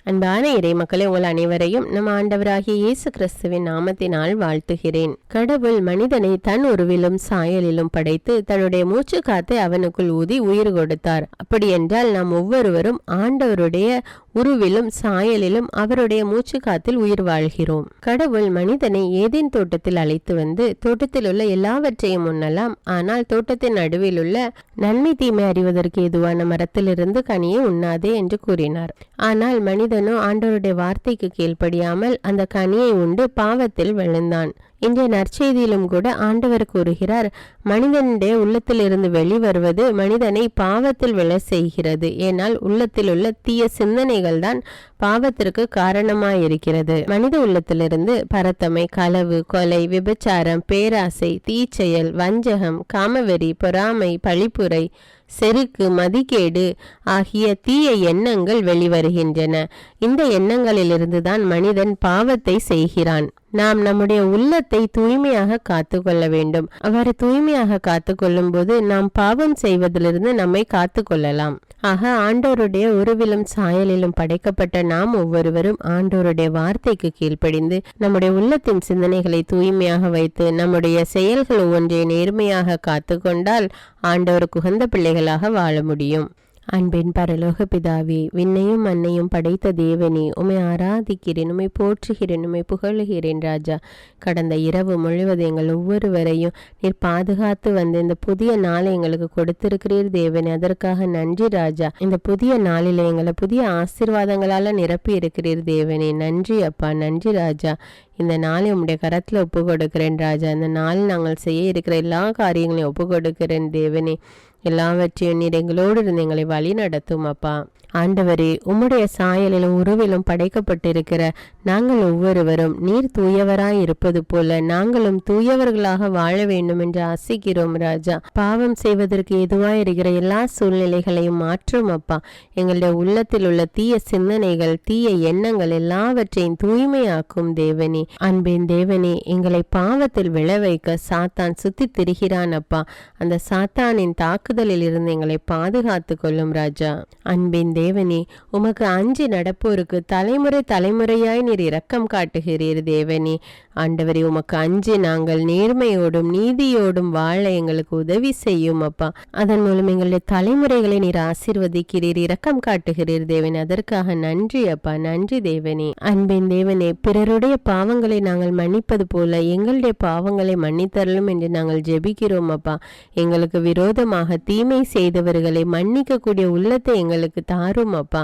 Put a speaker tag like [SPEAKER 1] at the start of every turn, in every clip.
[SPEAKER 1] அன்பான இறை மக்களை உங்கள் அனைவரையும் நம் ஆண்டவராகிய இயேசு கிறிஸ்துவின் நாமத்தினால் வாழ்த்துகிறேன். கடவுள் மனிதனை தன் உருவிலும் சாயலிலும் படைத்து தன்னுடைய மூச்சு காத்தை அவனுக்குள் ஊதி உயிர் கொடுத்தார். அப்படி என்றால் நாம் ஒவ்வொருவரும் ஆண்டவருடைய உருவிலும் சாயலிலும் அவருடைய மூச்சு காத்தில் உயிர் வாழ்கிறோம். கடவுள் மனிதனை ஏதேன் தோட்டத்தில் அழைத்து வந்து தோட்டத்தில் உள்ள எல்லாவற்றையும் உண்ணலாம், ஆனால் தோட்டத்தின் நடுவில் உள்ள நன்மை தீமை அறிவதற்கு ஏதுவான மரத்திலிருந்து கனியை உண்ணாதே என்று கூறினார். ஆனால் மனிதனோ ஆண்டவருடைய வார்த்தைக்கு கீழ்ப்படியாமல் அந்த கனியை உண்டு பாவத்தில் விழுந்தான். இன்றைய நற்செய்தியிலும் கூட ஆண்டவர் கூறுகிறார், மனிதனுடைய உள்ளத்திலிருந்து வெளிவருவது மனிதனை பாவத்தில் விழ செய்கிறது. ஏனால் உள்ளத்தில் உள்ள தீய சிந்தனைகள் தான் பாவத்திற்கு காரணமாயிருக்கிறது. மனித உள்ளத்திலிருந்து பரத்தமை, களவு, கொலை, விபச்சாரம், பேராசை, தீச்செயல், வஞ்சகம், காமவெறி, பொறாமை, பழிப்புரை, செருக்கு, மதிகேடு ஆகிய தீய எண்ணங்கள் வெளிவருகின்றன. இந்த எண்ணங்களிலிருந்துதான் மனிதன் பாவத்தை செய்கிறான். நாம் நம்முடைய உள்ளத்தை தூய்மையாக காத்து கொள்ள வேண்டும். அவ்வாறு தூய்மையாக காத்து கொள்ளும் போது நாம் பாவம் செய்வதிலிருந்து நம்மை காத்து கொள்ளலாம். ஆக ஆண்டோருடைய உருவிலும் சாயலிலும் படைக்கப்பட்ட நாம் ஒவ்வொருவரும் ஆண்டோருடைய வார்த்தைக்கு கீழ்ப்படிந்து நம்முடைய உள்ளத்தின் சிந்தனைகளை தூய்மையாக வைத்து நம்முடைய செயல்கள் ஒவ்வொன்றை நேர்மையாக காத்து கொண்டால் ஆண்டவருக்கு உகந்த பிள்ளைகளாக வாழ முடியும். அன்பின் பரலோக பிதாவே, விண்ணையும் மண்ணையும் படைத்த தேவனே, உம்மை ஆராதிக்கிறேன், உம்மை போற்றுகிறேன், உம்மை புகழுகிறேன் ராஜா. கடந்த இரவு முழுவதும் எங்கள் ஒவ்வொருவரையும் நீர் பாதுகாத்து வந்து இந்த புதிய நாளை எங்களுக்கு கொடுத்திருக்கிறீர் தேவனே, அதற்காக நன்றி ராஜா. இந்த புதிய நாளில் எங்களை புதிய ஆசீர்வாதங்களால் நிரப்பி இருக்கிறீர் தேவனே, நன்றி அப்பா, நன்றி ராஜா. இந்த நாளை உம்முடைய கரத்தில் ஒப்பு கொடுக்கிறேன் ராஜா. இந்த நாள் நாங்கள் செய்ய இருக்கிற எல்லா காரியங்களையும் ஒப்பு கொடுக்கிறேன் தேவனே. எல்லாவற்றையும் நீர் எங்களோடு இருந்து எங்களை வழி நடத்தும் அப்பா. ஆண்டவரே, உம்முடைய சாயலிலும் உருவிலும் படைக்கப்பட்டிருக்கிற நாங்கள் ஒவ்வொருவரும் நீர் தூயவராய் இருப்பது போல நாங்களும் தூயவர்களாக வாழ வேண்டும் என்று ஆசிக்கிறோம் ராஜா. பாவம் செய்வதற்கு எதுவாய் இருக்கிற எல்லா சூழ்நிலைகளையும் மாற்றும் அப்பா. எங்களுடைய உள்ளத்தில் உள்ள தீய சிந்தனைகள், தீய எண்ணங்கள் எல்லாவற்றையும் தூய்மையாக்கும் தேவனே. அன்பின் தேவனே, எங்களை பாவத்தில் விழ வைக்க சாத்தான் சுத்தி திரிகிறான் அப்பா. அந்த சாத்தானின் தாக்குதலில் இருந்து எங்களை பாதுகாத்து கொள்ளும் ராஜா. அன்பின் தேவனே, உமக்கு அஞ்சி நடப்போருக்கு தலைமுறை தலைமுறையாய் நீர் இரக்கம் காட்டுகிறீர் தேவனே. ஆண்டவரே, உமக்கு அஞ்சி நாங்கள் நேர்மையோடும் நீதியோடும் வாழ எங்களுக்கு உதவி செய்யும் அப்பா. அதன் மூலம் எங்களுடைய தலைமுறைகளை நீர் ஆசீர்வதிக்கிறீர், இரக்கம் காட்டுகிறீர் தேவனே. அதற்காக நன்றி அப்பா, நன்றி தேவனே. அன்பின் தேவனே, பிறருடைய பாவங்களை நாங்கள் மன்னிப்பது போல எங்களுடைய பாவங்களை மன்னித்தரலும் என்று நாங்கள் ஜெபிக்கிறோம் அப்பா. எங்களுக்கு விரோதமாக தீமை செய்தவர்களை மன்னிக்கக்கூடிய உள்ளத்தை எங்களுக்கு தாரும் அப்பா.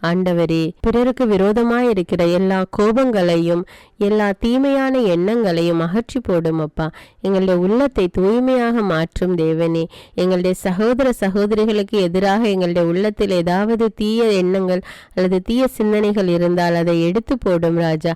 [SPEAKER 1] ஆண்டவரே, பிறருக்கு விரோதமாய் இருக்கிற எல்லா கோபங்களையும் எல்லா தீமையான எண்ணங்களையும் அகற்றி போடும் அப்பா. எங்களுடைய உள்ளத்தை தூய்மையாக மாற்றும் தேவனே. எங்களுடைய சகோதர சகோதரிகளுக்கு எதிராக எங்களுடைய உள்ளத்தில் ஏதாவது தீய எண்ணங்கள் அல்லது தீய சிந்தனைகள் இருந்தால் அதை எடுத்து போடும் ராஜா.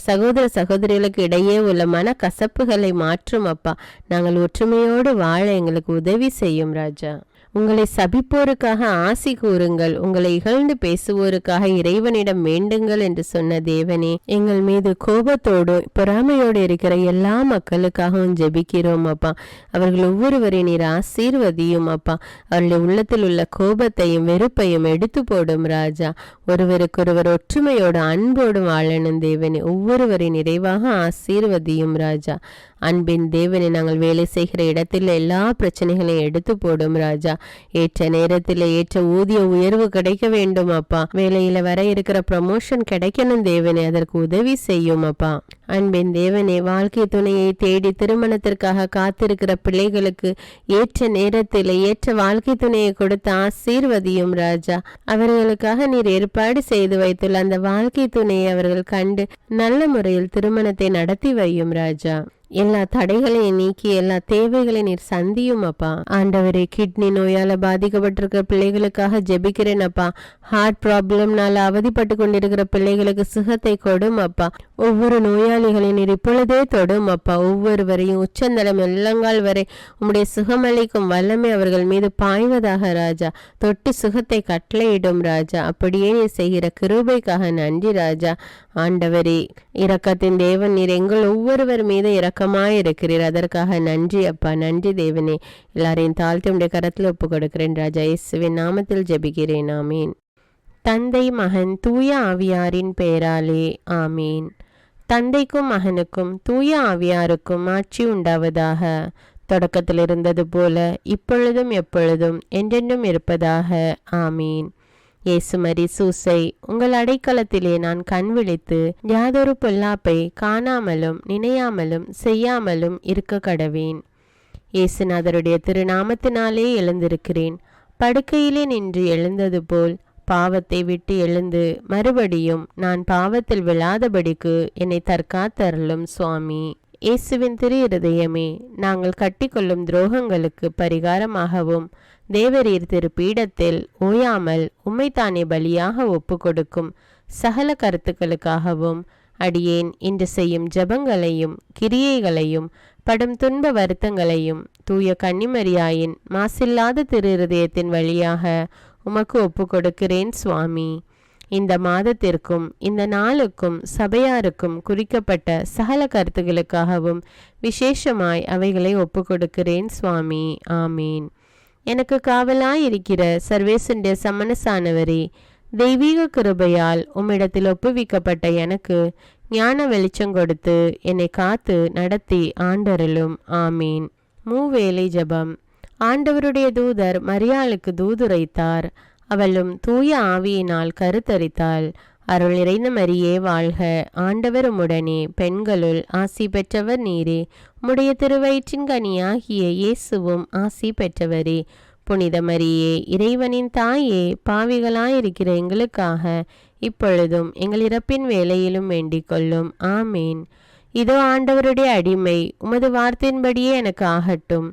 [SPEAKER 1] சகோதர சகோதரிகளுக்கு இடையே உள்ள மன கசப்புகளை மாற்றும் அப்பா. நாங்கள் ஒற்றுமையோடு வாழ எங்களுக்கு உதவி செய்யும் ராஜா. உங்களை சபிப்போருக்காக ஆசி கூறுங்கள், உங்களை இகழ்ந்து பேசுவோருக்காக இறைவனிடம் வேண்டுங்கள் என்று சொன்ன தேவனே, எங்கள் மீது கோபத்தோடு பொறாமையோடு இருக்கிற எல்லா மக்களுக்காகவும் ஜெபிக்கிறோம் அப்பா. அவர்கள் ஒவ்வொருவரையும் நீர் ஆசீர்வதியும் அப்பா. அவர்களுடைய உள்ளத்தில் உள்ள கோபத்தையும் வெறுப்பையும் எடுத்து போடும் ராஜா. ஒருவருக்கொருவர் ஒற்றுமையோடு அன்போடு வாழணும் தேவனே. ஒவ்வொருவரையும் நிறைவாக ஆசீர்வதியும் ராஜா. அன்பின் தேவனை, நாங்கள் வேலை செய்கிற இடத்தில் எல்லா பிரச்சனைகளையும் எடுத்து போடும் ராஜா. ஏற்ற நேரத்தில் ஏற்ற ஊதிய உயர்வு கிடைக்க வேண்டும் அப்பா. வேலையில வர இருக்கிற ப்ரமோஷன் கிடைக்கணும் தேவனே, அதற்கு உதவி செய்யும் அப்பா. அன்பின் தேவனே, வாழ்க்கை துணையை தேடி திருமணத்திற்காக காத்திருக்கிற பிள்ளைகளுக்கு ஏற்ற நேரத்தில் ஏற்ற வாழ்க்கை துணையை கொடுத்து ஆசீர்வதியும் ராஜா. அவர்களுக்காக நீர் ஏற்பாடு செய்து வைத்துள்ள அந்த வாழ்க்கை துணையை அவர்கள் கண்டு நல்ல முறையில் திருமணத்தை நடத்தி வையும் ராஜா. எல்லா தடைகளையும் நீக்கி எல்லா தேவைகளையும் நீர் சந்தியும் அப்பா. ஆண்டவரே, கிட்னி நோயால பாதிக்கப்பட்டிருக்கிற பிள்ளைகளுக்காக ஜெபிக்கிறேன் அப்பா. ஹார்ட் ப்ராப்ளம்னால அவதிப்பட்டு கொண்டிருக்கிற பிள்ளைகளுக்கு சுகத்தை கொடும் அப்பா. ஒவ்வொரு நோயாளிகளையும் நீர் இப்பொழுதே தொடும் அப்பா. ஒவ்வொருவரையும் உச்சந்தலம் உள்ளங்கால் வரை உம்முடைய சுகமளிக்கும் வல்லமை அவர்கள் மீது பாய்வதாக ராஜா. தொட்டு சுகத்தை கட்டளையிடும் ராஜா. அப்படியே நீர் செய்கிற கிருபைக்காக நன்றி ராஜா. ஆண்டவரே, இரக்கத்தின் தேவன் நீர் எங்கள் ஒவ்வொருவர் மீது இரக்கமாயிருக்கிறீர், அதற்காக நன்றி அப்பா. நன்றி தேவனே. எல்லாரையும் தாழ்த்தி உடைய கரத்தில் ஒப்பு கொடுக்கிறேன் ராஜா. இயேசுவின் நாமத்தில் ஜெபிக்கிறேன், ஆமீன். தந்தை, மகன், தூய ஆவியாரின் பெயராலே ஆமீன். தந்தைக்கும் மகனுக்கும் தூய ஆவியாருக்கும் ஆட்சி உண்டாவதாக. தொடக்கத்தில் இருந்தது போல இப்பொழுதும் எப்பொழுதும் என்றென்றும் இருப்பதாக ஆமீன். இயேசுமரி சூசை, உங்கள் அடைக்கலத்திலே நான் கண் விழித்து யாதொரு பொல்லாப்பை காணாமலும் நினையாமலும் செய்யாமலும் இருக்க கடவேன். இயேசுநாதருடைய திருநாமத்தினாலே எழுந்திருக்கிறேன். படுக்கையிலே நின்று எழுந்தது போல் பாவத்தை விட்டு எழுந்து மறுபடியும் நான் பாவத்தில் விழாதபடிக்கு என்னை தற்காத்தருளும் சுவாமி. இயேசுவின் திரு இருதயமே, நாங்கள் கட்டிக்கொள்ளும் துரோகங்களுக்கு பரிகாரமாகவும் தேவரீர் திரு பீடத்தில் ஓயாமல் உம்மைத்தானே பலியாக ஒப்பு கொடுக்கும் சகல கருத்துக்களுக்காகவும் அடியேன் இன்று செய்யும் ஜபங்களையும் கிரியைகளையும் படும் துன்ப வருத்தங்களையும் தூய கன்னிமரியாயின் மாசில்லாத திரு இருதயத்தின் வழியாக உமக்கு ஒப்பு கொடுக்கிறேன் சுவாமி. இந்த மாதத்திற்கும் இந்த நாளுக்கும் சபையாருக்கும் குறிக்கப்பட்ட சகல கருத்துகளுக்காகவும் விசேஷமாய் அவைகளை ஒப்பு கொடுக்கிறேன் சுவாமி. ஆமீன். எனக்கு காவலாயிருக்கிற சர்வேசுடைய சமனசானவரே, தெய்வீக கிருபையால் உம்மிடத்தில் ஒப்புவிக்கப்பட்ட எனக்கு ஞான வெளிச்சம் கொடுத்து என்னை காத்து நடத்தி ஆண்டருளும். ஆமீன். மூவேளை ஜபம். ஆண்டவருடைய தூதர் மரியாளுக்கு தூதுரைத்தார். அவளும் தூய ஆவியினால் கருத்தரித்தாள். அருள் நிறைந்த மரியே வாழ்க, ஆண்டவர் உம்முடனே, பெண்களுள் ஆசி பெற்றவர் நீரே. உம்முடைய திருவயிற்றின் கனியாகிய இயேசுவும் ஆசி பெற்றவரே. புனித மரியே, இறைவனின் தாயே, பாவிகளாயிருக்கிற எங்களுக்காக இப்பொழுதும் எங்கள் இறப்பின் வேளையிலும் வேண்டிக் கொள்ளும். ஆமீன். இதோ ஆண்டவருடைய அடிமை, உமது வார்த்தையின்படியே எனக்கு ஆகட்டும்.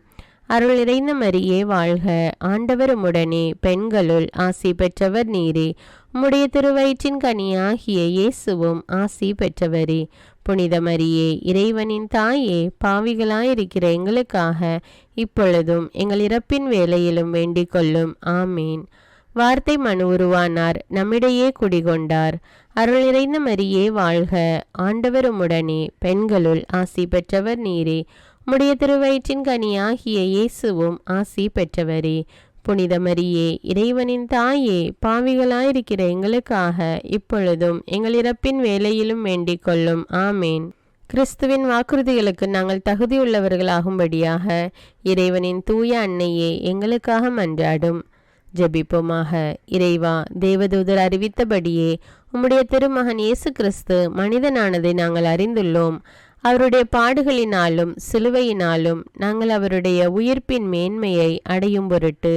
[SPEAKER 1] அருள் நிறைந்த மரியே வாழ்க, ஆண்டவர் உம்முடனே, பெண்களுள் ஆசி பெற்றவர் நீரே. உம்முடைய திருவயிற்றின் கனியாகிய இயேசுவும் ஆசி பெற்றவரே. புனித மரியே, இறைவனின் தாயே, பாவிகளாயிருக்கிற எங்களுக்காக இப்பொழுதும் எங்கள் இறப்பின் வேளையிலும் வேண்டிக் கொள்ளும். ஆமீன். வார்த்தை மனு உருவானார், நம்மிடையே குடிகொண்டார். அருள் நிறைந்த மரியே வாழ்க, ஆண்டவர் உம்முடனே, பெண்களுள் ஆசி பெற்றவர் நீரே. உம்முடைய திருவயிற்றின் கனியாகிய இயேசுவும் ஆசி பெற்றவரே. புனித மரியே, இறைவனின் தாயே, பாவிகளாயிருக்கிற எங்களுக்காக இப்பொழுதும் எங்கள் இறப்பின் வேளையிலும் வேண்டிக் கொள்ளும். ஆமேன். கிறிஸ்துவின் வாக்குறுதிகளுக்கு நாங்கள் தகுதியுள்ளவர்களாகும்படியாக இறைவனின் தூய அன்னையே எங்களுக்காக மன்றாடும். ஜெபிப்போமாக. இறைவா, தேவதூதர் அறிவித்தபடியே உம்முடைய திருமகன் இயேசு கிறிஸ்து மனிதனானதை நாங்கள் அறிந்துள்ளோம். அவருடைய பாடுகளினாலும் சிலுவையினாலும் நாங்கள் அவருடைய உயிர்ப்பின் மேன்மையை அடையும் பொருட்டு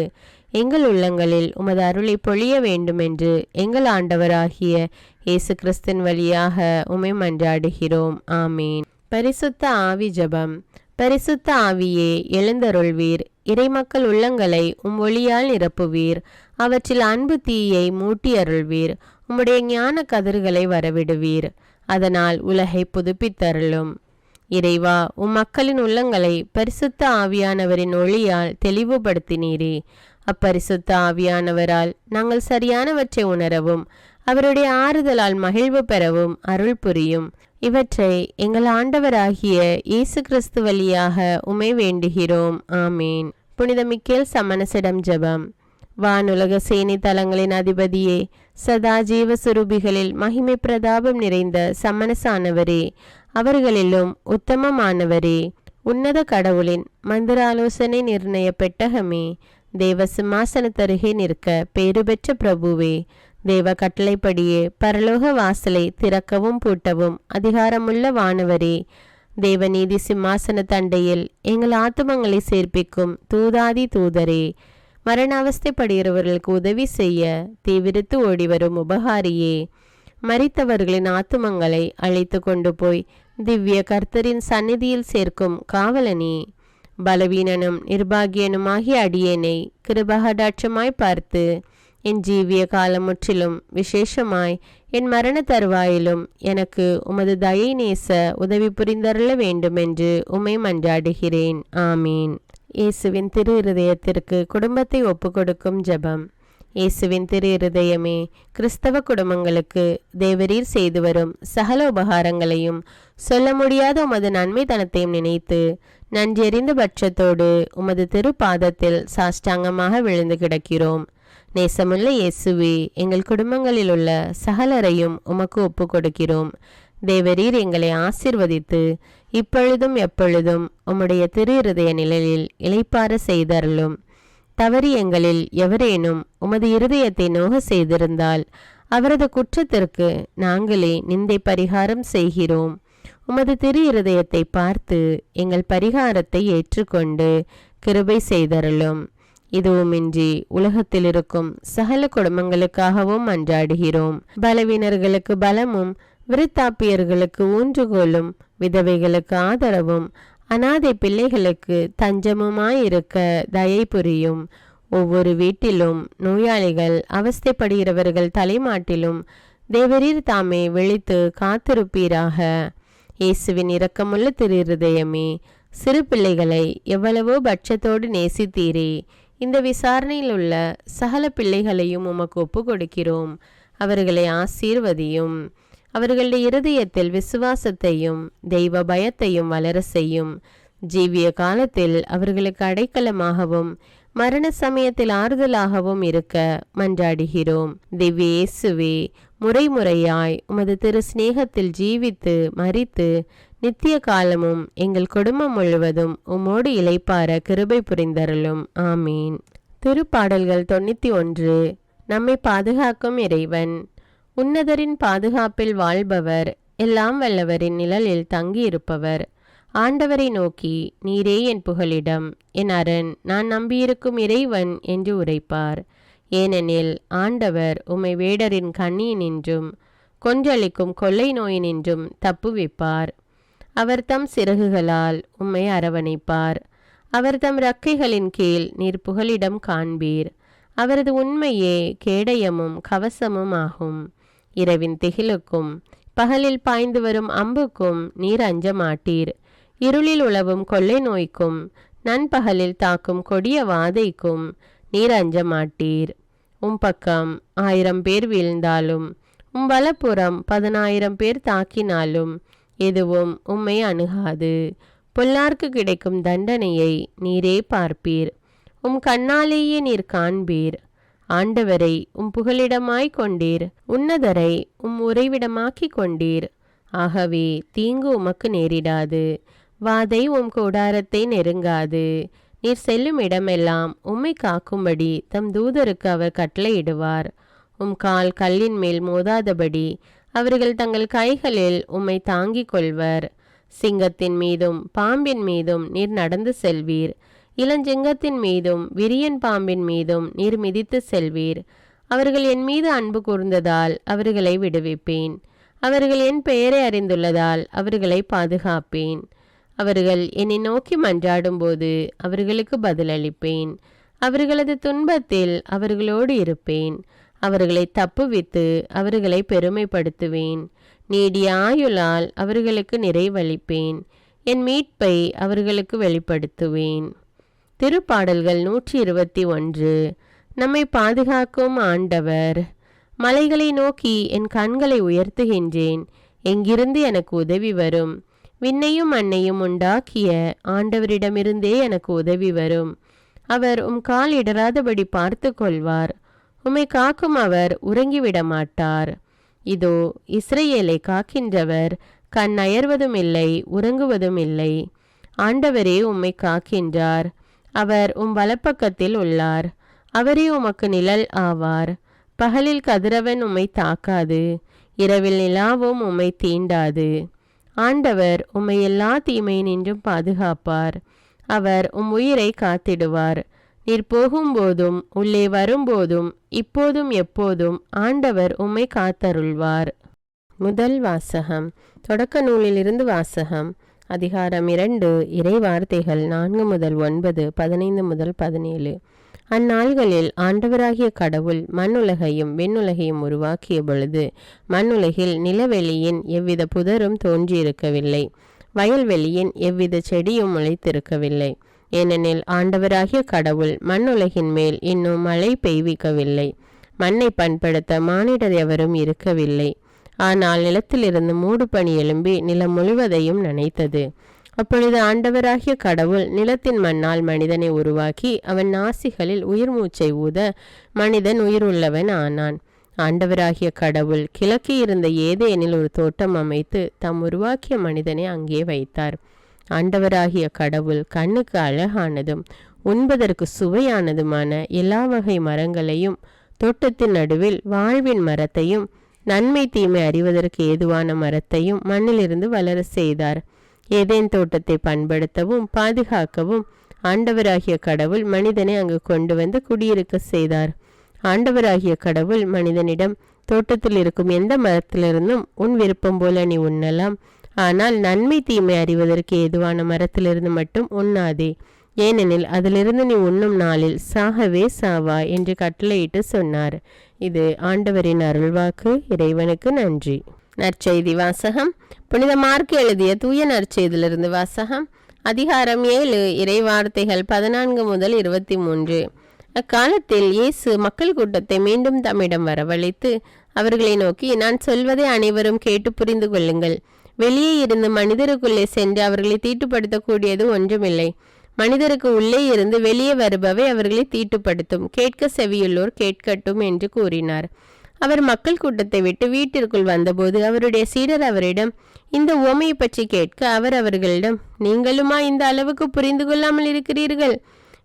[SPEAKER 1] எங்கள் உள்ளங்களில் உமது அருளை பொழிய வேண்டுமென்று எங்கள் ஆண்டவராகிய இயேசு கிறிஸ்தின் வழியாக உம்மை மன்றாடுகிறோம். ஆமீன். பரிசுத்த ஆவி ஜபம். பரிசுத்த ஆவியே, எழுந்தருள்வீர். இறைமக்கள் உள்ளங்களை ஒளியால் நிரப்புவீர். அவற்றில் அன்பு தீயை மூட்டி அருள்வீர். உம்முடைய ஞான கதிர்களை வரவிடுவீர். அதனால் உலகை புதுப்பித்தருளும். இறைவா, மக்களின் உள்ளங்களை பரிசுத்த ஆவியானவரின் ஒளியால் தெளிவுபடுத்தினீரே. அப்பரிசுத்த ஆவியானவரால் நாங்கள் சரியானவற்றை உணரவும் அவருடைய ஆறுதலால் மகிழ்வு பெறவும் அருள் புரியும். இவற்றை எங்கள் ஆண்டவராகிய இயேசு கிறிஸ்து வழியாக உம்மை வேண்டுகிறோம். ஆமீன். புனித மிக்கேல் சமணசிடம் ஜெபம். வானுலக சேனை தலங்களின் அதிபதியே, சதா ஜீவ சுரூபிகளில் மகிமை பிரதாபம் நிறைந்த சமணசானவரே, அவர்களிலும் உத்தமமானவரே, உன்னத கடவுளின் மந்திர ஆலோசனை நிர்ணய பெட்டகமே, தேவ சிம்மாசனத்தருகே நிற்க பேறு பெற்ற பிரபுவே, தேவ கட்டளைப்படியே பரலோக வாசலை திறக்கவும் பூட்டவும் அதிகாரமுள்ள வானவரே, தேவநீதி சிம்மாசன தண்டையில் எங்கள் ஆத்துமங்களை சேர்ப்பிக்கும் தூதாதி தூதரே, மரண அவஸ்தைப்படுகிறவர்களுக்கு உதவி செய்ய தீவிரித்து ஓடிவரும் உபகாரியே, மரித்தவர்களின் ஆத்துமங்களை அழைத்து கொண்டு போய் திவ்ய கர்த்தரின் சந்நிதியில் சேர்க்கும் காவலனே, பலவீனனும் நிர்பாகியனுமாகிய அடியேனை கிருபகடாட்சமாய் பார்த்து என் ஜீவிய காலம் முற்றிலும் விசேஷமாய் என் மரண தருவாயிலும் எனக்கு உமது தயை நேச உதவி புரிந்தருள வேண்டுமென்று உம்மை மன்றாடுகிறேன். ஆமீன். இயேசுவின் திரு இருதயத்திற்கு குடும்பத்தை ஒப்புக்கொடுக்கும் ஜெபம். இயேசுவின் திரு இருதயமே, கிறிஸ்தவ குடும்பங்களுக்கு தேவரீர் செய்து வரும் சகல உபகாரங்களையும் சொல்ல முடியாத உமது நன்மைத்தனத்தையும் நினைத்து நன்றெறிந்த பட்சத்தோடு உமது திரு பாதத்தில் சாஷ்டாங்கமாக விழுந்து கிடக்கிறோம். நேசமுள்ள இயேசுவே, எங்கள் குடும்பங்களில் உள்ள சகலரையும் உமக்கு ஒப்பு கொடுக்கிறோம். தேவரீர் எங்களை ஆசீர்வதித்து இப்பொழுதும் எப்பொழுதும் உம்முடைய திரு இருதய நிழலில் இளைப்பாற செய்தருளும். தவறி எங்களில் எவரேனும் உமது இருதயத்தை நோக செய்திருந்தால் அவரது குற்றத்திற்கு நாங்களே நிந்தை பரிகாரம் செய்கிறோம். உமது திரு இருதயத்தை பார்த்து எங்கள் பரிகாரத்தை ஏற்றுக்கொண்டு கிருபை செய்தருளும். இதுவுமின்றி உலகத்தில் இருக்கும் சகல குடும்பங்களுக்காகவும் மன்றாடுகிறோம். பலவீனர்களுக்கு பலமும், விருத்தாப்பியர்களுக்கு ஊன்றுகோலும், விதவைகளுக்கு ஆதரவும், அனாதை பிள்ளைகளுக்கு தஞ்சமுமாயிருக்க தயை புரியும். ஒவ்வொரு வீட்டிலும் நோயாளிகள், அவஸ்தைப்படுகிறவர்கள் தலைமாட்டிலும் தேவரீர் தாமே விழித்து காத்திருப்பீராக. இயேசுவின் இரக்கமுள்ள திரு இருதயமே, சிறு பிள்ளைகளை எவ்வளவோ பட்சத்தோடு நேசித்தீரே. இந்த விசாரணையில் உள்ள சகல பிள்ளைகளையும் உமக்கு ஒப்பு கொடுக்கிறோம். அவர்களை ஆசீர்வதியும். அவர்களுடைய இருதயத்தில் விசுவாசத்தையும் தெய்வ பயத்தையும் வளர செய்யும். ஜீவிய காலத்தில் அவர்களுக்கு அடைக்கலமாகவும் மரண சமயத்தில் ஆறுதலாகவும் இருக்க மன்றாடுகிறோம். திவ்ய இயேசுவே, முறைமுறையாய் உமது திரு சிநேகத்தில் ஜீவித்து மரித்து நித்திய காலமும் எங்கள் குடும்பம் முழுவதும் உம்மோடு இளைப்பார கிருபை புரிந்தருளும். ஆமீன். திருப்பாடல்கள் 91. நம்மை பாதுகாக்கும் இறைவன். உன்னதரின் பாதுகாப்பில் வாழ்பவர், எல்லாம் வல்லவரின் நிழலில் தங்கியிருப்பவர். ஆண்டவரை நோக்கி, நீரே என் புகலிடம், என் அரண், நான் நம்பியிருக்கும் இறைவன் என்று உரைப்பார். ஏனெனில் ஆண்டவர் உம்மை வேடரின் கண்ணியினின்றும் கொன்றளிக்கும் கொள்ளை நோயினின்றும் தப்புவிப்பார். அவர் தம் சிறகுகளால் உம்மை அரவணைப்பார். அவர் தம் இறக்கைகளின் கீழ் நீர் புகலிடம் காண்பீர். அவரது உண்மையே கேடயமும் கவசமும் ஆகும். இரவின் திகிலுக்கும் பகலில் பாய்ந்து வரும் அம்புக்கும் நீர் அஞ்ச மாட்டீர். இருளில் உலவும் கொள்ளை நோய்க்கும் நண்பகலில் தாக்கும் கொடிய வாதைக்கும் நீர் அஞ்ச மாட்டீர். பக்கம் 1000 பேர் வீழ்ந்தாலும் வலப்புறம் 10,000 பேர் தாக்கினாலும் எதுவும் உம்மை அணுகாது. பொல்லார்க்கு கிடைக்கும் தண்டனையை நீரே பார்ப்பீர். கண்ணாலேயே நீர் காண்பீர். ஆண்டவரை புகலிடமாய் கொண்டீர். உன்னதரை உறைவிடமாக்கி கொண்டீர். ஆகவே தீங்கு உமக்கு நேரிடாது. வாதை கூடாரத்தை நெருங்காது. நீர் செல்லும் இடமெல்லாம் உம்மை காக்கும்படி தம் தூதருக்கு அவர் கட்டளையிடுவார். கால் கல்லின் மேல் மோதாதபடி அவர்கள் தங்கள் கைகளில் உம்மை தாங்கிக் கொள்வர். சிங்கத்தின் மீதும் பாம்பின் மீதும் நீர் நடந்து செல்வீர். இளஞ்சிங்கத்தின் மீதும் விரியன் பாம்பின் மீதும் நீர் மிதித்து செல்வீர். அவர்கள் என் மீது அன்பு கூர்ந்ததால் அவர்களை விடுவிப்பேன். அவர்கள் என் பெயரை அறிந்துள்ளதால் அவர்களை பாதுகாப்பேன். அவர்கள் என்னை நோக்கி மன்றாடும் போது அவர்களுக்கு பதிலளிப்பேன். அவர்களது துன்பத்தில் அவர்களோடு இருப்பேன். அவர்களை தப்புவித்து அவர்களை பெருமைப்படுத்துவேன். நீடிய ஆயுளால் அவர்களுக்கு நிறைவளிப்பேன். என் மீட்பை அவர்களுக்கு வெளிப்படுத்துவேன். திருப்பாடல்கள் 121. நம்மை பாதுகாக்கும் ஆண்டவர். மலைகளை நோக்கி என் கண்களை உயர்த்துகின்றேன். எங்கிருந்து எனக்கு உதவி வரும்? விண்ணையும் மண்ணையும் உண்டாக்கிய ஆண்டவரிடமிருந்தே எனக்கு உதவி வரும். அவர் கால் இடராதபடி பார்த்து கொள்வார். உம்மை காக்கும் அவர் உறங்கிவிட மாட்டார். இதோ இஸ்ரவேலை காக்கின்றவர் கண் அயர்வதும் இல்லை, உறங்குவதும் இல்லை. ஆண்டவரே உம்மை காக்கின்றார். அவர் வலப்பக்கத்தில் உள்ளார். அவரே உமக்கு நிழல் ஆவார். பகலில் கதிரவன் உம்மை தாக்காது, இரவில் நிலாவும் உம்மை தீண்டாது. ஆண்டவர் உம்மை எல்லா தீமையினின்றும் பாதுகாப்பார். அவர் உயிரை காத்திடுவார். நீர் போகும்போதும் உள்ளே வரும்போதும் இப்போதும் எப்போதும் ஆண்டவர் உம்மை காத்தருள்வார். முதல் வாசகம். தொடக்க நூலிலிருந்து வாசகம். அதிகாரம் 2. இறை வார்த்தைகள் 4 முதல் 9, 15 முதல் 17. அந்நாள்களில் ஆண்டவராகிய கடவுள் மண்ணுலகையும் விண்ணுலகையும் உருவாக்கிய பொழுது மண்ணுலகில் நிலவெளியின் எவ்வித புதரும் தோன்றியிருக்கவில்லை, வயல்வெளியின் எவ்வித செடியும் முளைத்திருக்கவில்லை. ஏனெனில் ஆண்டவராகிய கடவுள் மண்ணுலகின் மேல் இன்னும் மழை பெய்விக்கவில்லை. மண்ணை பண்படுத்த மானிடர் எவரும் இருக்கவில்லை. ஆனால் நிலத்திலிருந்து மூடு பனி எழும்பி நிலம் முழுவதையும் நனைத்தது. அப்பொழுது ஆண்டவராகிய கடவுள் நிலத்தின் மண்ணால் மனிதனை உருவாக்கி அவன் நாசிகளில் உயிர் மூச்சை ஊத மனிதன் உயிருள்ளவன் ஆனான். ஆண்டவராகிய கடவுள் கிழக்கே இருந்த ஏதேனில் ஒரு தோட்டம் அமைத்து தாம் உருவாக்கிய மனிதனை அங்கே வைத்தார். ஆண்டவராகிய கடவுள் கண்ணுக்கு அழகானதும் உண்பதற்கு சுவையானதுமான எல்லா வகை மரங்களையும் தோட்டத்தின் நடுவில் வாழ்வின் மரத்தையும் நன்மை தீமை அறிவதற்கு ஏதுவான மரத்தையும் மண்ணிலிருந்து வளர செய்தார். ஏதேன் தோட்டத்தை பண்படுத்தவும் பாதுகாக்கவும் ஆண்டவராகிய கடவுள் மனிதனை அங்கு கொண்டு வந்து குடியிருக்க செய்தார். ஆண்டவராகிய கடவுள் மனிதனிடம், தோட்டத்தில் இருக்கும் எந்த மரத்திலிருந்தும் உன் விருப்பம் போல நீ உண்ணலாம், ஆனால் நன்மை தீமை அறிவதற்கு ஏதுவான மரத்திலிருந்து மட்டும் உண்ணாதே, ஏனெனில் அதிலிருந்து நீ உண்ணும் நாளில் சாகவே சாவா என்று கட்டளையிட்டு சொன்னார். இது ஆண்டவரின் அருள்வாக்கு. இறைவனுக்கு நன்றி. நற்செய்தி வாசகம். புனித மார்க் எழுதிய தூய நற்செய்தியிலிருந்து வாசகம். அதிகாரம் 7, இறைவார்த்தைகள் 14 முதல் 23. அக்காலத்தில் இயேசு மக்கள் கூட்டத்தை மீண்டும் தம்மிடம் வரவழைத்து அவர்களை நோக்கி, நான் சொல்வதை அனைவரும் கேட்டு புரிந்து கொள்ளுங்கள். வெளியே இருந்து மனிதருக்குள்ளே சென்று அவர்களை தீட்டுப்படுத்தக்கூடியது ஒன்றுமில்லை. மனிதருக்கு உள்ளே இருந்து வெளியே வருபவை அவர்களை தீட்டுப்படுத்தும். கேட்க செவியுள்ளோர் கேட்கட்டும் என்று கூறினார். அவர் மக்கள் கூட்டத்தை விட்டு வீட்டிற்குள் வந்தபோது அவருடைய சீடர் அவரிடம் இந்த உவமையை பற்றி கேட்க அவர் அவர்களிடம், நீங்களுமா இந்த அளவுக்கு புரிந்து கொள்ளாமல் இருக்கிறீர்கள்?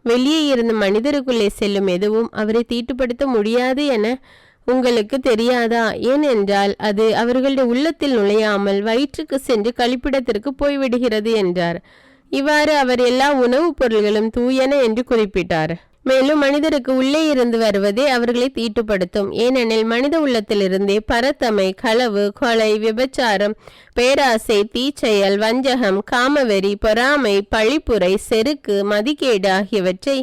[SPEAKER 1] வெளியே இருந்து மனிதருக்குள்ளே செல்லும் எதுவும் அவரை தீட்டுப்படுத்த முடியாது என உங்களுக்கு தெரியாதா? ஏனென்றால் அது அவர்களுடைய உள்ளத்தில் நுழையாமல் வயிற்றுக்கு சென்று கழிப்பிடத்திற்கு போய்விடுகிறது என்றார். இவ்வாறு அவர் எல்லா உணவுப் பொருள்களும் தூயன என்று குறிப்பிட்டார். மேலும் மனிதருக்கு உள்ளே இருந்து வருவதே அவர்களை தீட்டுப்படுத்தும். ஏனெனில் மனித உள்ளத்திலிருந்தே பரத்தமை, களவு, கொலை, விபச்சாரம், பேராசை, தீச்செயல், வஞ்சகம், காமவெறி, பொறாமை, பழிப்புரை, செருக்கு, மதிகேடு ஆகியவற்றை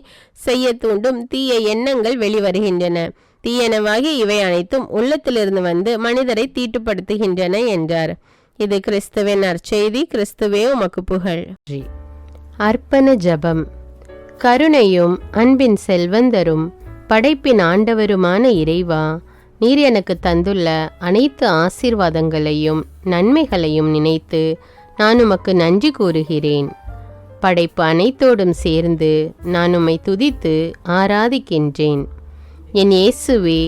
[SPEAKER 1] செய்ய தூண்டும் தீய எண்ணங்கள் வெளிவருகின்றன. தீயனவாகிய இவை அனைத்தும் உள்ளத்திலிருந்து வந்து மனிதரை தீட்டுப்படுத்துகின்றன என்றார். இது கிறிஸ்துவின் நற்செய்தி. கிறிஸ்துவே உமக்கு புகழ். அர்ப்பண ஜெபம். கருணையும் அன்பின் செல்வந்தரும் படைப்பின் ஆண்டவருமான இறைவா, நீர் எனக்கு தந்துள்ள அனைத்து ஆசீர்வாதங்களையும் நன்மைகளையும் நினைத்து நான் உமக்கு நன்றி கூறுகிறேன். படைப்பு அனைத்தோடும் சேர்ந்து நான் உம்மை துதித்து ஆராதிக்கின்றேன். என் இயேசுவே,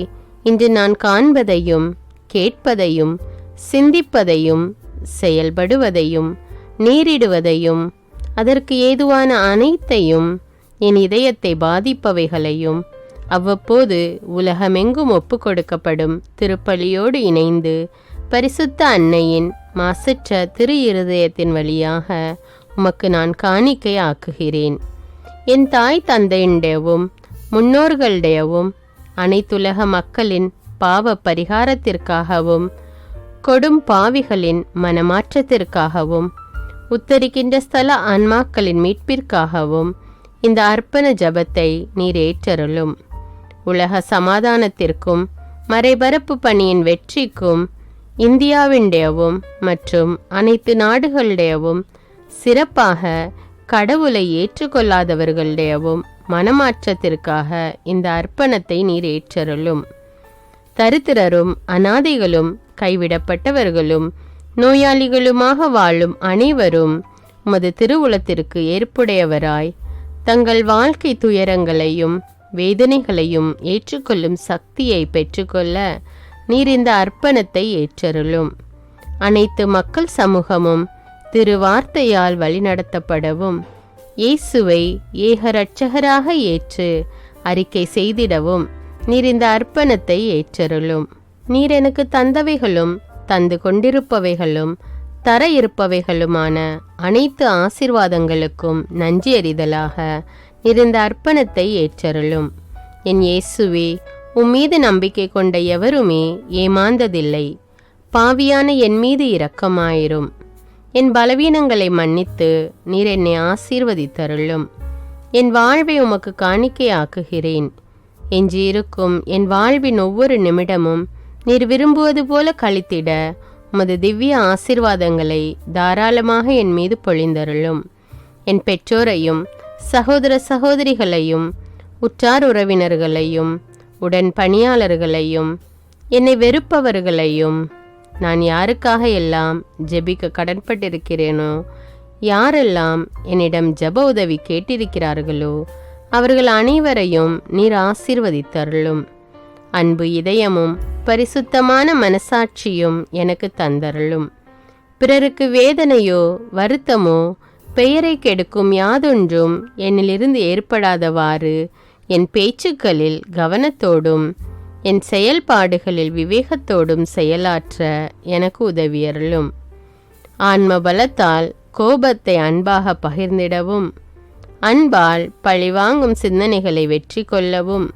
[SPEAKER 1] இன்று நான் காண்பதையும் கேட்பதையும் சிந்திப்பதையும் செயல்படுவதையும் நேரிடுவதையும் அதற்கு ஏதுவான அனைத்தையும் என் இதயத்தை பாதிப்பவைகளையும் அவ்வப்போது உலகமெங்கும் ஒப்பு கொடுக்கப்படும் திருப்பலியோடு இணைந்து பரிசுத்த அன்னையின் மாசற்ற திரு இருதயத்தின் வழியாக உமக்கு நான் காணிக்கை ஆக்குகிறேன். என் தாய் தந்தையுடையவும் முன்னோர்களுடையவும் அனைத்துலக மக்களின் பாவ பரிகாரத்திற்காகவும் கொடும் பாவிகளின் மனமாற்றத்திற்காகவும் உத்தரிக்கின்ற ஸ்தல ஆன்மாக்களின் மீட்பிற்காகவும் இந்த அர்ப்பண ஜபத்தை நீர் ஏற்றருளும். உலக சமாதானத்திற்கும் மறைபரப்பு பணியின் வெற்றிக்கும் இந்தியாவினுடையவும் மற்றும் அனைத்து நாடுகளுடையவும் சிறப்பாக கடவுளை ஏற்றுக்கொள்ளாதவர்களுடையவும் மனமாற்றத்திற்காக இந்த அர்ப்பணத்தை நீர் ஏற்றருளும். தரித்திரரும் அனாதைகளும் கைவிடப்பட்டவர்களும் நோயாளிகளுமாக வாழும் அனைவரும் உமது திருவுளத்திற்கு ஏற்புடையவராய் தங்கள் வாழ்க்கை துயரங்களையும் வேதனைகளையும் ஏற்றுக்கொள்ளும் சக்தியை பெற்றுக்கொள்ள நீர் இந்த அர்ப்பணத்தை ஏற்றருளும். அனைத்து மக்கள் சமூகமும் திருவார்த்தையால் வழிநடத்தப்படவும் இயேசுவை ஏக இரட்சகராக ஏற்று அறிக்கை செய்திடவும் நீர் இந்த அர்ப்பணத்தை ஏற்றருளும். நீர் எனக்கு தந்தவைகளும் தந்து கொண்டிருப்பவைகளும் தர இருப்பவைகளுமான அனைத்து ஆசீர்வாதங்களுக்கும் நன்றி அறிதலாக நீர் இந்த அர்ப்பணத்தை ஏற்றருளும். என் இயேசுவே, உம்மீது நம்பிக்கை கொண்ட எவருமே ஏமாந்ததில்லை. பாவியான என் மீது இரக்கமாயிரும். என் பலவீனங்களை மன்னித்து நீர் என்னை ஆசீர்வதித்தருளும். என் வாழ்வை உமக்கு காணிக்கையாக்குகிறேன். எஞ்சியிருக்கும் என் வாழ்வின் ஒவ்வொரு நிமிடமும் நீர் விரும்புவது போல கழித்திட உமது திவ்ய ஆசீர்வாதங்களை தாராளமாக என் மீது பொழிந்தருளும். என் பெற்றோரையும் சகோதர சகோதரிகளையும் உற்றார் உறவினர்களையும் உடன் பணியாளர்களையும் என்னை வெறுப்பவர்களையும் நான் யாருக்காக எல்லாம் ஜெபிக்க கடன்பட்டிருக்கிறேனோ யாரெல்லாம் என்னிடம் ஜெப உதவி கேட்டிருக்கிறார்களோ அவர்கள் அனைவரையும் நீர் ஆசீர்வதித்தருளும். அன்பு இதயமும் பரிசுத்தமான மனசாட்சியும் எனக்கு தந்தருளும். பிறருக்கு வேதனையோ வருத்தமோ பெயரை கெடுக்கும் யாதொன்றும் என்னிலிருந்து ஏற்படாதவாறு என் பேச்சுக்களில் கவனத்தோடும் என் செயல்பாடுகளில் விவேகத்தோடும் செயலாற்ற எனக்கு உதவியருளும். ஆன்ம பலத்தால் கோபத்தை அன்பாக பகிர்ந்திடவும், அன்பால் பழிவாங்கும் சிந்தனைகளை வெற்றி கொள்ளவும்,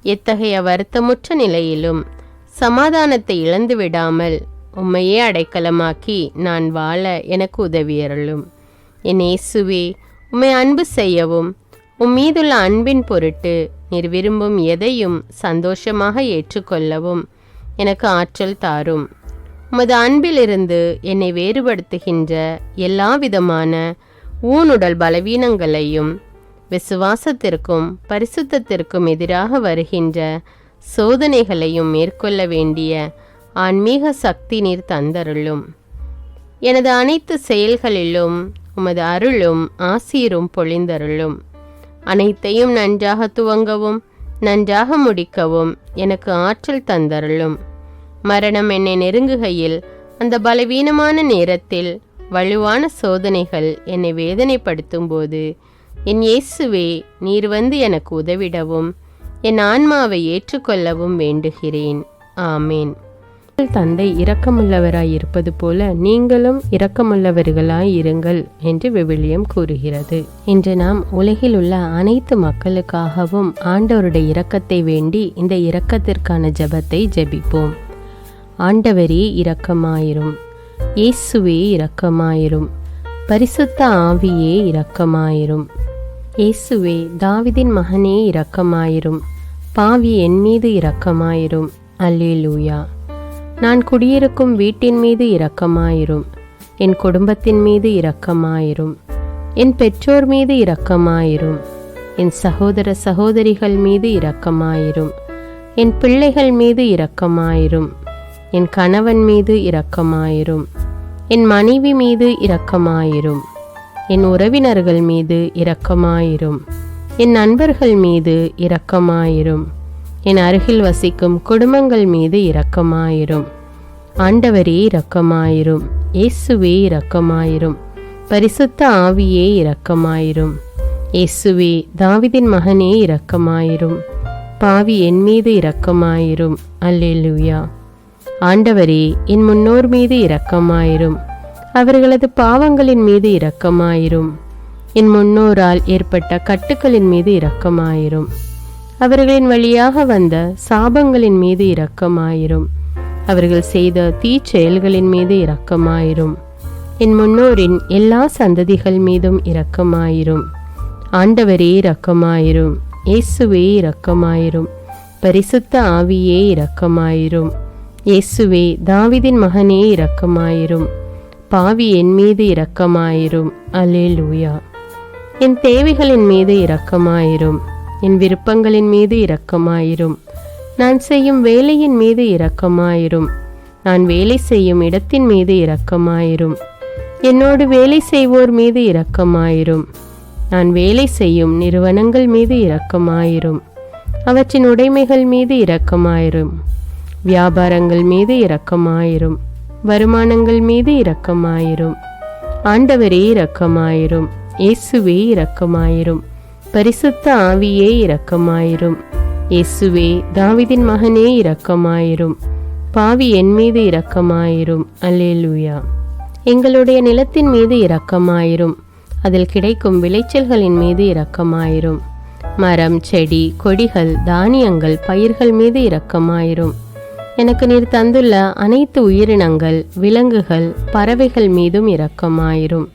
[SPEAKER 1] எத்தகைய வருத்தமுற்ற நிலையிலும் சமாதானத்தை இழந்து விடாமல் உம்மையே அடைக்கலமாக்கி நான் வாழ எனக்கு உதவியருளும். என் இயேசுவே, உம்மை அன்பு செய்யவும் மீதுள்ள அன்பின் பொருட்டு நீர் விரும்பும் எதையும் சந்தோஷமாக ஏற்றுக்கொள்ளவும் எனக்கு ஆற்றல் தாரும். உமது அன்பிலிருந்து என்னை வேறுபடுத்துகின்ற எல்லா விதமான ஊனுடல் பலவீனங்களையும் விசுவாசத்திற்கும் பரிசுத்தத்திற்கும் எதிராக வருகின்ற சோதனைகளையும் மேற்கொள்ள வேண்டிய ஆன்மீக சக்தி நீர் தந்தருளும். எனது அனைத்து செயல்களிலும் உமது அருளும் ஆசீரும் பொழிந்தருளும். அனைத்தையும் நன்றாக துவங்கவும் நன்றாக முடிக்கவும் எனக்கு ஆற்றல் தந்தருளும். மரணம் என்னை நெருங்குகையில் அந்த பலவீனமான நேரத்தில் வலுவான சோதனைகள் என்னை வேதனைப்படுத்தும் போது என் இயேசுவே, நீர் வந்து எனக்கு உதவிடவும் என் ஆன்மாவை ஏற்றுக்கொள்ளவும் வேண்டுகிறேன். ஆமேன். தந்தை இரக்கமுள்ளவராய் இருப்பது போல நீங்களும் இரக்கமுள்ளவர்களாய் இருங்கள் என்று விவிலியம் கூறுகிறது. இன்று நாம் உலகில் உள்ள அனைத்து மக்களுக்காகவும் ஆண்டவருடைய இரக்கத்தை வேண்டி இந்த இரக்கத்திற்கான ஜெபத்தை ஜெபிப்போம். ஆண்டவரே இரக்கமாயிரும், இயேசுவே இரக்கமாயிரும், பரிசுத்த ஆவியே இரக்கமாயிரும், இயேசுவே தாவீதின் மகனே இரக்கமாயிரும், பாவி என் மீது இரக்கமாயிரும். அல்லேலூயா. நான் குடியிருக்கும் வீட்டின் மீது இரக்கமாயிரும், என் குடும்பத்தின் மீது இரக்கமாயிரும், என் பெற்றோர் மீது இரக்கமாயிரும், என் சகோதர சகோதரிகள் மீது இரக்கமாயிரும், என் பிள்ளைகள் மீது இரக்கமாயிரும், என் கணவன் மீது இரக்கமாயிரும், என் மனைவி மீது இரக்கமாயிரும், என் உறவினர்கள் மீது இரக்கமாயிரும், என் நண்பர்கள் மீது இரக்கமாயிரும், என் அருகில் வசிக்கும் குடும்பங்கள் மீது இரக்கமாயிரும். ஆண்டவரே இரக்கமாயிரும், இயேசுவே இரக்கமாயிரும், பரிசுத்த ஆவியே இரக்கமாயிரும், இயேசுவே தாவீதின் மகனே இரக்கமாயிரும், பாவி என் மீது இரக்கமாயிரும். அல்லேலூயா. ஆண்டவரே, என் முன்னோர் மீது இரக்கமாயிரும், அவர்களது பாவங்களின் மீது இரக்கமாயிரும், என் முன்னோரால் ஏற்பட்ட கட்டுக்களின் மீது இரக்கமாயிரும், அவர்களின் வழியாக வந்த சாபங்களின் மீது இரக்கமாயிரும், அவர்கள் செய்த தீச்செயல்களின் மீது இரக்கமாயிரும், என் முன்னோரின் எல்லா சந்ததிகள் மீதும் இரக்கமாயிரும். ஆண்டவரே இரக்கமாயிரும், இயேசுவே இரக்கமாயிரும், பரிசுத்த ஆவியே இரக்கமாயிரும், இயேசுவே தாவீதின் மகனே இரக்கமாயிரும், பாவி என் மீது இரக்கமாயிரும். அல்லேலூயா. என் தேவைகளின் மீது இரக்கமாயிரும், என் விருப்பங்களின் மீது இரக்கமாயிரும், நான் செய்யும் வேலையின் மீது இரக்கமாயிரும், நான் வேலை செய்யும் இடத்தின் மீது இரக்கமாயிரும், என்னோடு வேலை செய்வோர் மீது இரக்கமாயிரும், நான் வேலை செய்யும் நிறுவனங்கள் மீது இரக்கமாயிரும், அவற்றின் உடைமைகள் மீது இரக்கமாயிரும், வியாபாரங்கள் மீது இரக்கமாயிரும், வருமானங்கள் மீது இரக்கமாயிரும். ஆண்டவரே இரக்கமாயிரும், இயேசுவே இரக்கமாயிரும், பரிசுத்த ஆவியே இரக்கமாயிரும், இயேசுவே தாவீதின் மகனே இரக்கமாயிரும், பாவி என் மீது இரக்கமாயிரும். அல்லேலூயா. எங்களுடைய நிலத்தின் மீது இரக்கமாயிரும், அதில் கிடைக்கும் விளைச்சல்களின் மீது இரக்கமாயிரும், மரம் செடி கொடிகள் தானியங்கள் பயிர்கள் மீது இரக்கமாயிரும், எனக்கு நீர் தந்துள்ள அனைத்து உயிரினங்கள் விலங்குகள் பறவைகள் மீதும் இரக்கமாயிரும்,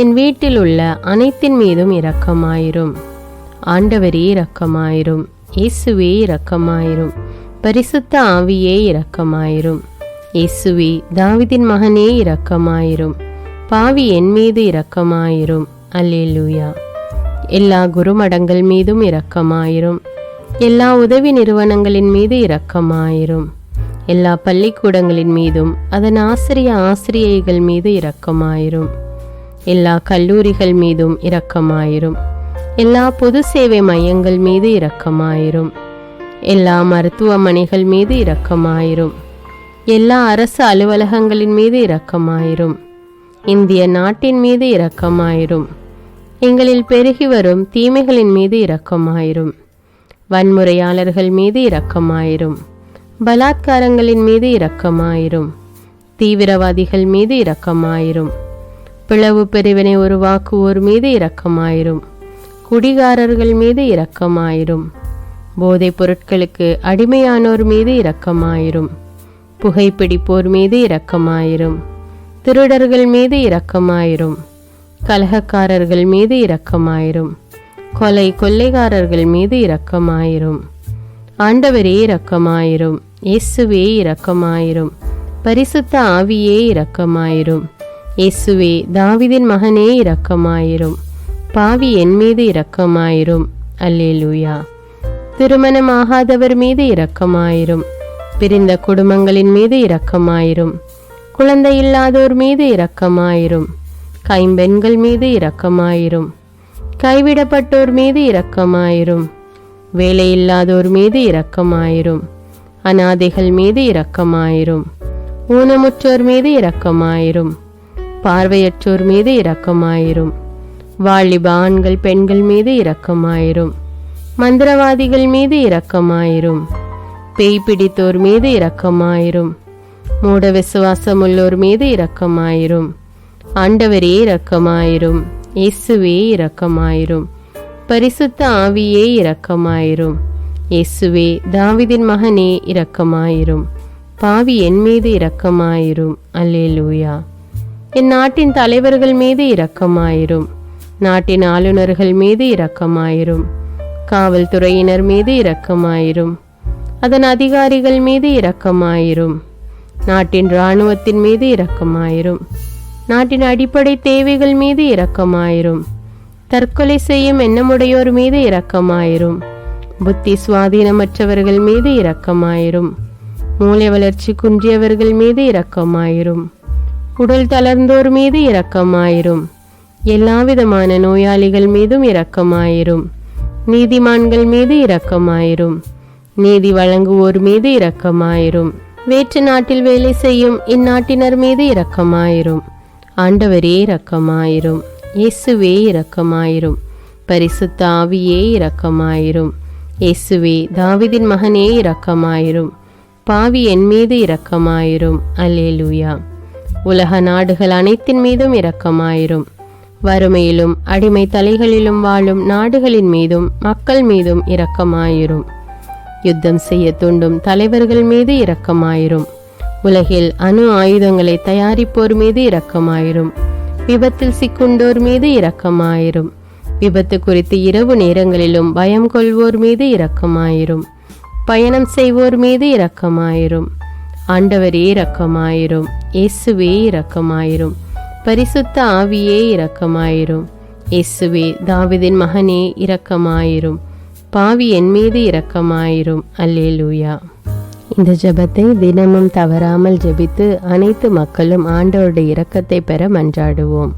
[SPEAKER 1] என் வீட்டில் உள்ள அனைத்தின் மீதும் இரக்கமாயிரும். ஆண்டவரே இரக்கமாயிரும், இயேசுவே இரக்கமாயிரும், பரிசுத்த ஆவியே இரக்கமாயிரும், இயேசுவே தாவீதின் மகனே இரக்கமாயிரும், பாவி என் மீது இரக்கமாயிரும். அல்லேலூயா. எல்லா குருமடங்கள் மீதும் இரக்கமாயிரும், எல்லா உதவி நிறுவனங்களின் மீது இரக்கமாயிரும், எல்லா பள்ளிக்கூடங்களின் மீதும் அதன் ஆசிரியைகள் மீது இரக்கமாயிரும், எல்லா கல்லூரிகள் மீதும் இரக்கமாயிரும். எல்லா பொது சேவை மையங்கள் மீது இரக்கமாயிரும். எல்லா மருத்துவமனைகள் மீது இரக்கமாயிரும். எல்லா அரசு அலுவலகங்களின் மீது இரக்கமாயிரும். இந்திய நாட்டின் மீது இரக்கமாயிரும். எங்களில் பெருகி வரும் தீமைகளின் மீது இரக்கமாயிரும். வன்முறையாளர்கள் மீது இரக்கமாயிரும். பலாத்காரங்களின் மீது இரக்கமாயிரும். தீவிரவாதிகள் மீது இரக்கமாயிரும். பிளவு பிரிவினை உருவாக்குவோர் மீது இரக்கமாயிரும். குடிகாரர்கள் மீது இரக்கமாயிரும். போதைப் பொருட்களுக்கு அடிமையானோர் மீது இரக்கமாயிரும். புகைப்பிடிப்போர் மீது இரக்கமாயிரும். திருடர்கள் மீது இரக்கமாயிரும். கலகக்காரர்கள் மீது இரக்கமாயிரும். கொள்ளைக்காரர்கள் மீது இரக்கமாயிரும். ஆண்டவரே இரக்கமாயிரும். இயேசுவே இரக்கமாயிரும். பரிசுத்த ஆவியே இரக்கமாயிரும். இயேசுவே தாவீதின் மகனே இரக்கமாயிரும். பாவி என் மீது இரக்கமாயிரும். அல்லேலூயா. திருமணமாகாதவர் மீது இரக்கமாயிரும். பிரிந்த குடும்பங்களின் மீது இரக்கமாயிரும். குழந்தை இல்லாதோர் மீது இரக்கமாயிரும். கைம்பெண்கள் மீது இரக்கமாயிரும். கைவிடப்பட்டோர் மீது இரக்கமாயிரும். வேலையில்லாதோர் மீது இரக்கமாயிரும். அநாதைகள் மீது இரக்கமாயிரும். ஊனமுற்றோர் மீது இரக்கமாயிரும். பார்வையற்றோர் மீது இரக்கமாயிரும். வாலிப ஆண்கள் பெண்கள் மீது இரக்கமாயிரும். மந்திரவாதிகள் மீது இரக்கமாயிரும். பேய் பிடித்தோர் மீது இரக்கமாயிரும். மூட விசுவாசமுள்ளோர் மீது இரக்கமாயிரும். ஆண்டவரே இரக்கமாயிரும். இயேசுவே இரக்கமாயிரும். பரிசுத்த ஆவியே இரக்கமாயிரும். இயேசுவே தாவீதின் மகனே இரக்கமாயிரும். பாவி என் மீது இரக்கமாயிரும். அல்லேலூயா. என் நாட்டின் தலைவர்கள் மீது இரக்கமாயிரும். நாட்டின் ஆளுநர்கள் மீது இரக்கமாயிரும். காவல்துறையினர் மீது இரக்கமாயிரும். அதன் அதிகாரிகள் மீது இரக்கமாயிரும். நாட்டின் இராணுவத்தின் மீது இரக்கமாயிரும். நாட்டின் அடிப்படை தேவைகள் மீது இரக்கமாயிரும். தற்கொலை செய்யும் எண்ணமுடையோர் மீது இரக்கமாயிரும். புத்தி சுவாதீனமற்றவர்கள் மீது இரக்கமாயிரும். மூளை வளர்ச்சி குன்றியவர்கள் மீது இரக்கமாயிரும். உடல் தளர்ந்தோர் மீது இரக்கமாயிரும். எல்லாவிதமான நோயாளிகள் மீதும் இரக்கமாயிரும். நீதிமான்கள் மீது இரக்கமாயிரும். நீதி வழங்குவோர் மீது இரக்கமாயிரும். வேற்று நாட்டில் வேலை செய்யும் இந்நாட்டினர் மீது இரக்கமாயிரும். ஆண்டவரே இரக்கமாயிரும். இயேசுவே இரக்கமாயிரும். பரிசுத்த ஆவியே இரக்கமாயிரும். இயேசுவே தாவீதின் மகனே இரக்கமாயிரும். பாவி என் மீது இரக்கமாயிரும். அல்லேலூயா. உலக நாடுகள் அனைத்தின் மீதும் இரக்கமாயிரும். வறுமையிலும் அடிமை தலைகளிலும் வாழும் நாடுகளின் மீதும் மக்கள் மீதும் இரக்கமாயிரும். யுத்தம் செய்ய தூண்டும் தலைவர்கள் மீது இரக்கமாயிரும். உலகில் அணு ஆயுதங்களை தயாரிப்போர் மீது இரக்கமாயிரும். விபத்தில் சிக்குண்டோர் மீது இரக்கமாயிரும். விபத்து குறித்து இரவு நேரங்களிலும் பயம் கொள்வோர் மீது இரக்கமாயிரும். பயணம் செய்வோர் மீது இரக்கமாயிரும். ஆண்டவரே இரக்கமாயிரும். இயேசுவே இரக்கமாயிரும். பரிசுத்த ஆவியே இரக்கமாயிரும். இயேசுவே தாவீதின் மகனே இரக்கமாயிரும். பாவி என் மீது இரக்கமாயிரும். அல்லேலூயா. இந்த ஜெபத்தை தினமும் தவறாமல் ஜெபித்து அனைத்து மக்களும் ஆண்டவருடைய இரக்கத்தை பெற மன்றாடுவோம்.